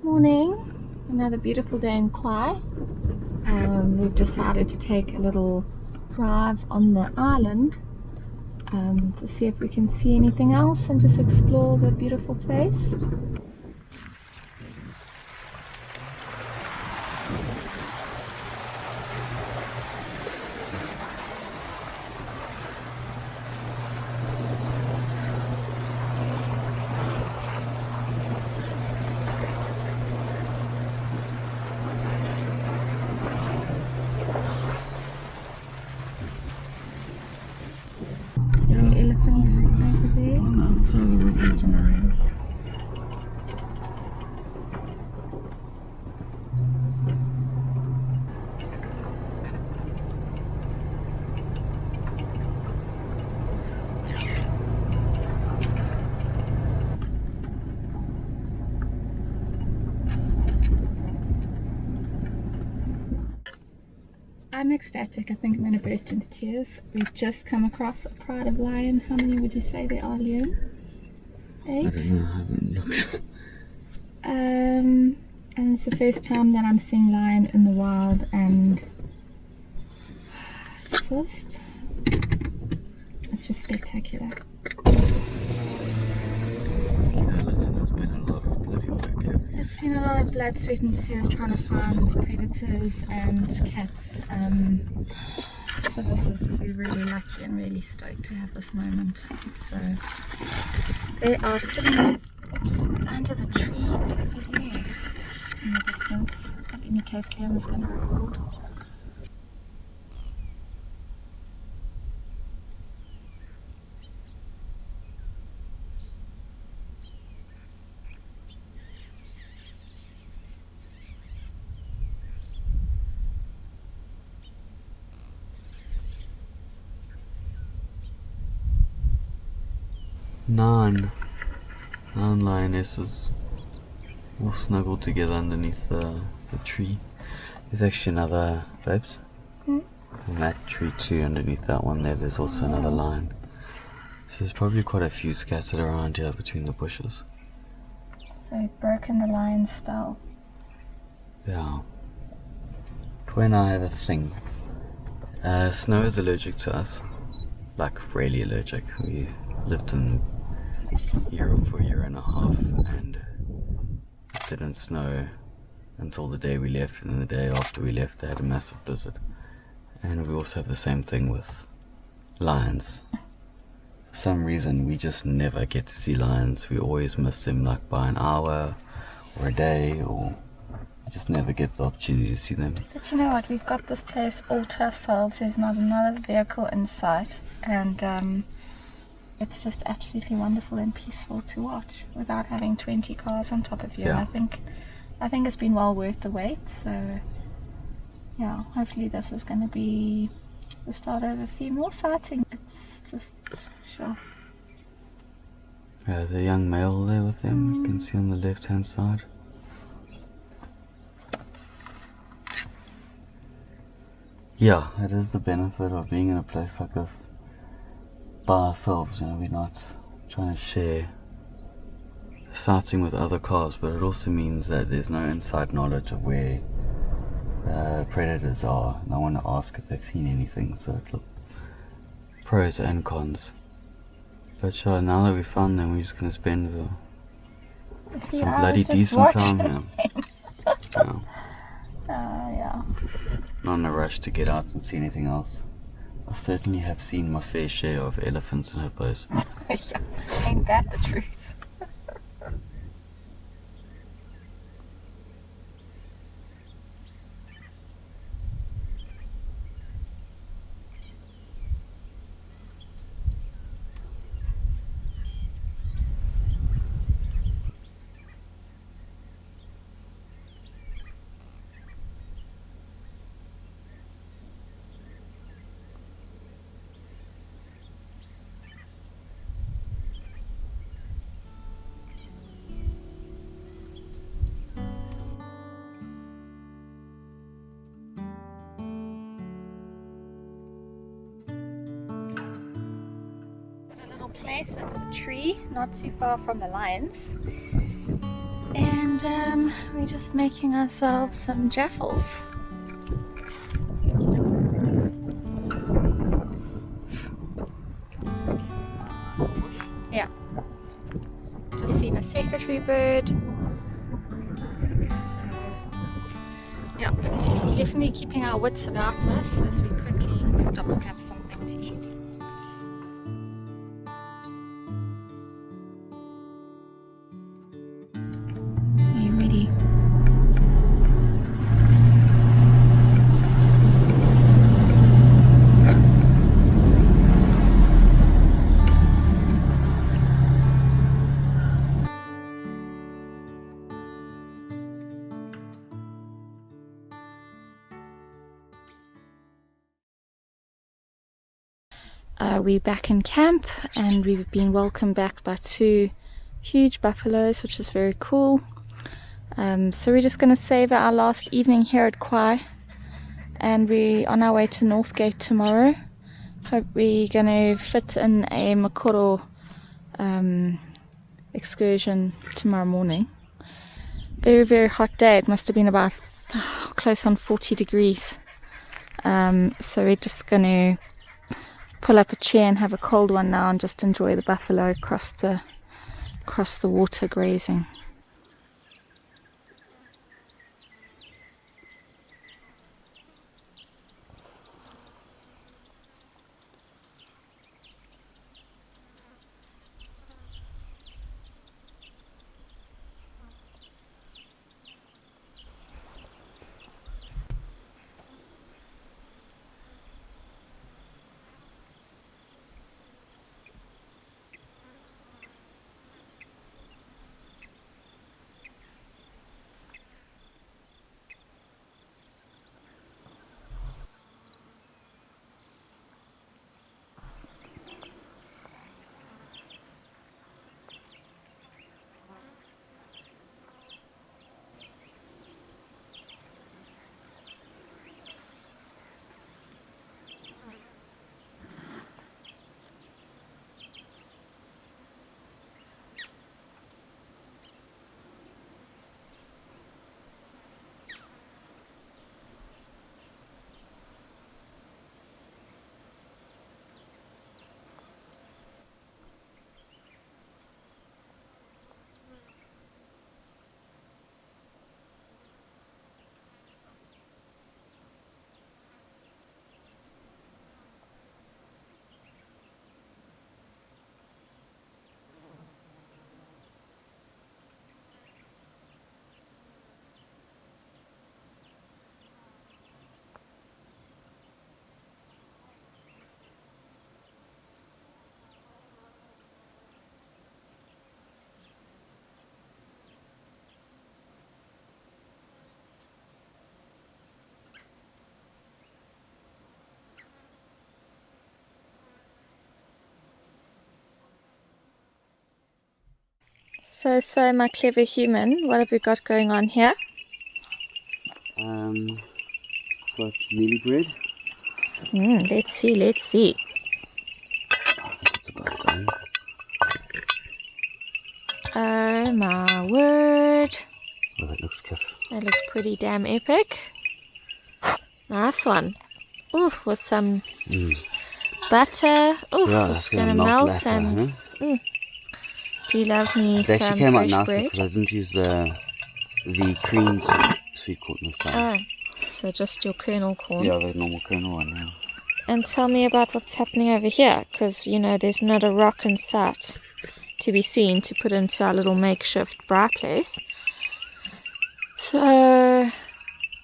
Morning, another beautiful day in Kauai. We've decided to take a little drive on the island to see if we can see anything else and just explore the beautiful place. I'm ecstatic. I think I'm going to burst into tears. We've just come across a pride of lion. How many would you say there are, Leon? 8? I don't know, I haven't looked. And it's the first time that I'm seeing lion in the wild, and it's just spectacular. It's been a lot of blood, sweat and tears trying to find predators and cats. So we're really lucky and really stoked to have this moment. So they are sitting under the tree over there in the distance. In any case, Liam is going to record. Nine lionesses all snuggled together underneath the tree. There's actually another, babes. In that tree too, underneath that one there's also another lion. So there's probably quite a few scattered around here between the bushes. So we've broken the lion spell. Yeah. Khwai and I have a thing. Snow is allergic to us. Like, really allergic. We lived in Europe for a year and a half, and it didn't snow until the day we left, and the day after we left they had a massive blizzard. And we also have the same thing with lions. For some reason we just never get to see lions. We always miss them, like by an hour or a day, or we just never get the opportunity to see them. But you know what, we've got this place all to ourselves. There's not another vehicle in sight, and it's just absolutely wonderful and peaceful to watch without having 20 cars on top of you. Yeah. And I think it's been well worth the wait. So yeah, hopefully this is going to be the start of a few more sightings. It's just sure. There's a young male there with them. You can see on the left hand side. Yeah, it is the benefit of being in a place like this by ourselves. You know, we're not trying to share sighting with other cars, but it also means that there's no inside knowledge of where predators are, and I want to ask if they've seen anything, so it's like pros and cons. But sure, now that we found them, we're just going to spend some bloody decent time here. Yeah. Not in a rush to get out and see anything else. I certainly have seen my fair share of elephants and hippos. Ain't that the truth? Place under the tree, not too far from the lions, and we're just making ourselves some jaffles. Yeah, just seen a secretary bird. So, yeah, definitely keeping our wits about us as we quickly stop and have something to eat. We're back in camp and we've been welcomed back by 2 huge buffaloes, which is very cool. So we're just going to savor our last evening here at Khwai, and we're on our way to Northgate tomorrow. Hope we're going to fit in a Makoro excursion tomorrow morning. Very, very hot day. It must have been about close on 40 degrees. So we're just going to pull up a chair and have a cold one now and just enjoy the buffalo across the water grazing. So my clever human, what have we got going on here? Got mealy bread. Let's see. I think it's about done. Oh my word. Oh, that looks good. That looks pretty damn epic. Nice one. Ooh, with some butter. Ooh, Yeah, it's gonna melt and do you love me It actually some came out fresh nicer bread? because I didn't use the cream sweet corn this time. Oh, so just your kernel corn. Yeah, the normal kernel one, yeah. And tell me about what's happening over here, because you know there's not a rock in sight to be seen to put into our little makeshift braai place. So,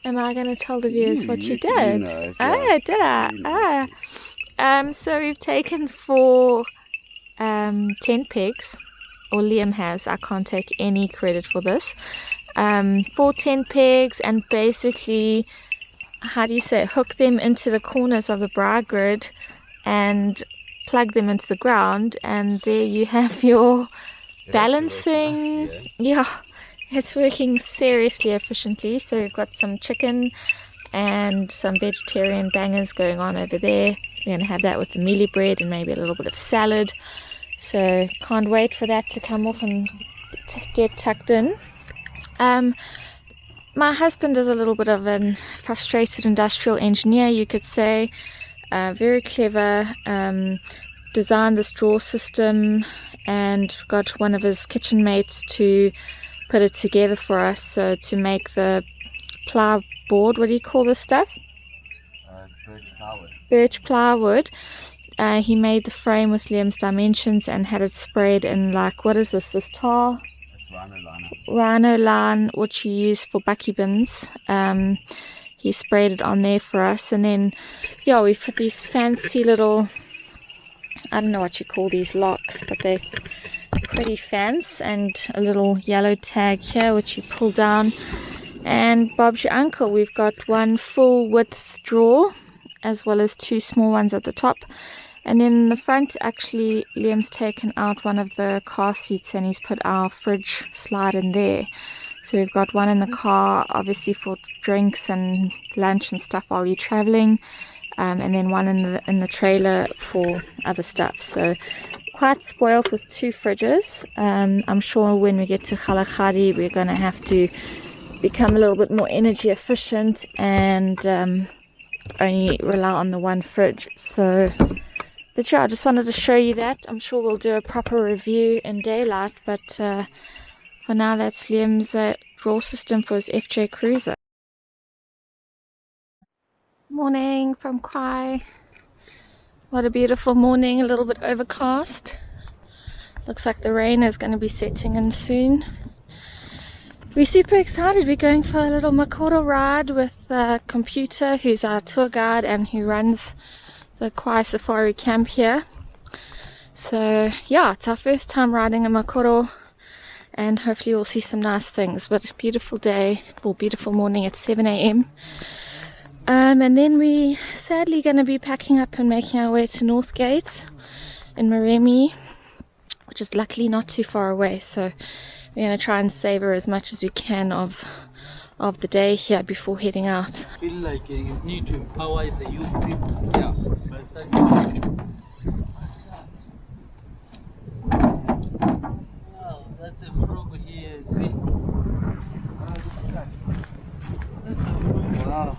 am I going to tell the viewers what you did? Oh, did I? So we've taken 4 tent pegs, or Liam has. I can't take any credit for this. 4 tent pegs, and basically, how do you say, hook them into the corners of the braai grid and plug them into the ground, and there you have your balancing. Yeah, it's working seriously efficiently. So we've got some chicken and some vegetarian bangers going on over there. We're going to have that with the mealie bread and maybe a little bit of salad. So can't wait for that to come off and get tucked in. My husband is a little bit of a frustrated industrial engineer, you could say. Very clever. Designed this drawer system and got one of his kitchen mates to put it together for us. So to make the ply board, what do you call this stuff? Birch plywood. Birch plywood. He made the frame with Liam's dimensions and had it sprayed in, like, what is this? This tar? Rhino line, which you use for bucky bins. He sprayed it on there for us, and then yeah, we've put these fancy little, I don't know what you call these locks, but they're pretty fancy, and a little yellow tag here which you pull down. And Bob's your uncle, we've got 1 full width drawer as well as 2 small ones at the top. And then in the front, actually, Liam's taken out one of the car seats and he's put our fridge slide in there. So we've got one in the car, obviously for drinks and lunch and stuff while you're traveling, and then one in the trailer for other stuff. So quite spoiled with 2 fridges. I'm sure when we get to Kgalagadi, we're going to have to become a little bit more energy efficient and only rely on the 1 fridge. So. But yeah, I just wanted to show you that. I'm sure we'll do a proper review in daylight, but for now that's Liam's draw system for his FJ Cruiser. Morning from Kauai. What a beautiful morning, a little bit overcast. Looks like the rain is going to be setting in soon. We're super excited. We're going for a little Makoro ride with Computer, who's our tour guide and who runs the Khwai Safari camp here. So yeah, it's our first time riding a Makoro, and hopefully we'll see some nice things. But beautiful day, or beautiful morning at 7 AM. And then we sadly going to be packing up and making our way to Northgate in Moremi, which is luckily not too far away. So we're going to try and savor as much as we can of the day here before heading out. Feel like you need to empower the youth people. Yeah. Wow, that's a frog here, see? That's a frog. Wow.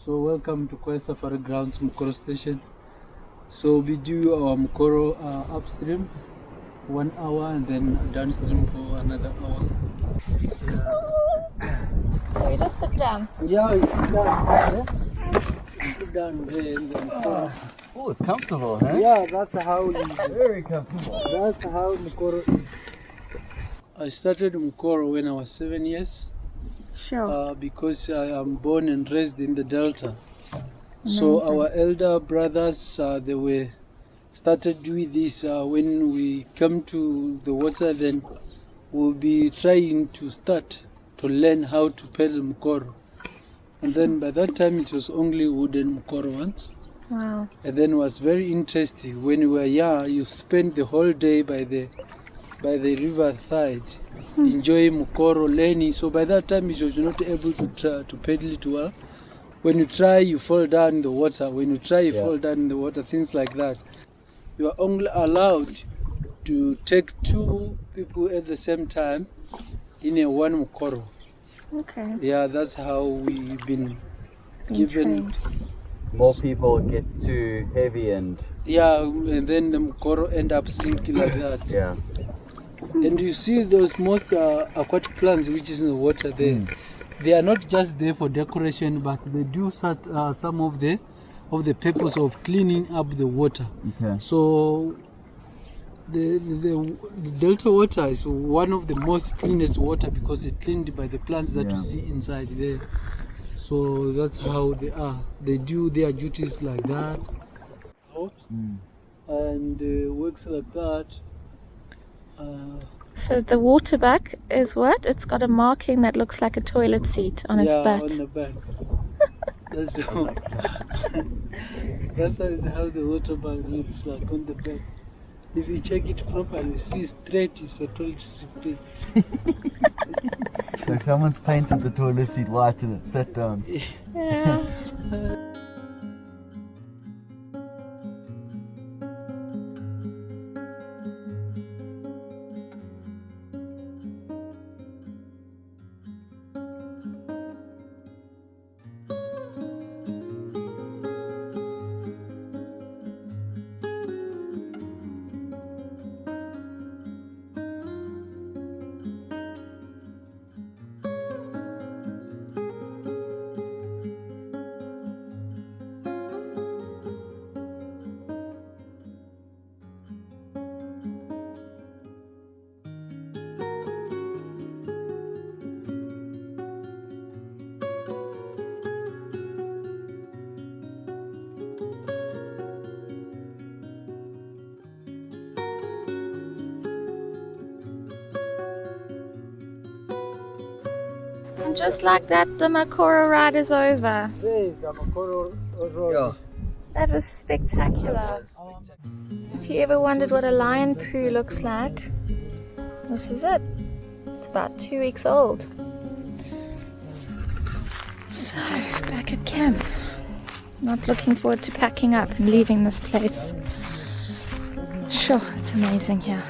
So welcome to Khwai Safari Grounds, Makoro Station. So we do our Makoro upstream 1 hour and then downstream for another hour. So we just sit down. Yeah, you sit down there. Sit down there in the Makoro. Oh, it's comfortable, huh? Yeah, that's how you, Very comfortable. that's how Makoro is. I started Makoro when I was 7 years. Sure. Because I am born and raised in the Delta. So our elder brothers, they were started doing this when we come to the water, then we'll be trying to start to learn how to paddle Makoro. And then by that time it was only wooden Makoro ones. Wow. And then it was very interesting. When we were young, you spend the whole day by the river side, enjoying Makoro, learning. So by that time you was not able to paddle it well. When you try, you fall down in the water. When you try, you fall down in the water, things like that. You are only allowed to take 2 people at the same time in a 1 Makoro. Okay. Yeah, that's how we've been given. Trained. More people get too heavy and Yeah, and then the Makoro end up sinking like that. yeah. And you see those most aquatic plants which is in the water there. They are not just there for decoration, but they do some of the purpose of cleaning up the water. Okay. So the delta water is one of the most cleanest water because it's cleaned by the plants that you see inside there. So that's how they are. They do their duties like that. And works like that. So the waterback is what? It's got a marking that looks like a toilet seat on its back. On the back. That's how, that's how the waterback looks like on the back. If you check it properly, see straight, it's a toilet seat. So someone's painted the toilet seat white and it's set down. Yeah. And just like that, the Makoro ride is over. There is a Makoro road. That was spectacular. If you ever wondered what a lion poo looks like, this is it. It's about 2 weeks old. So, back at camp. Not looking forward to packing up and leaving this place. Sure, it's amazing here.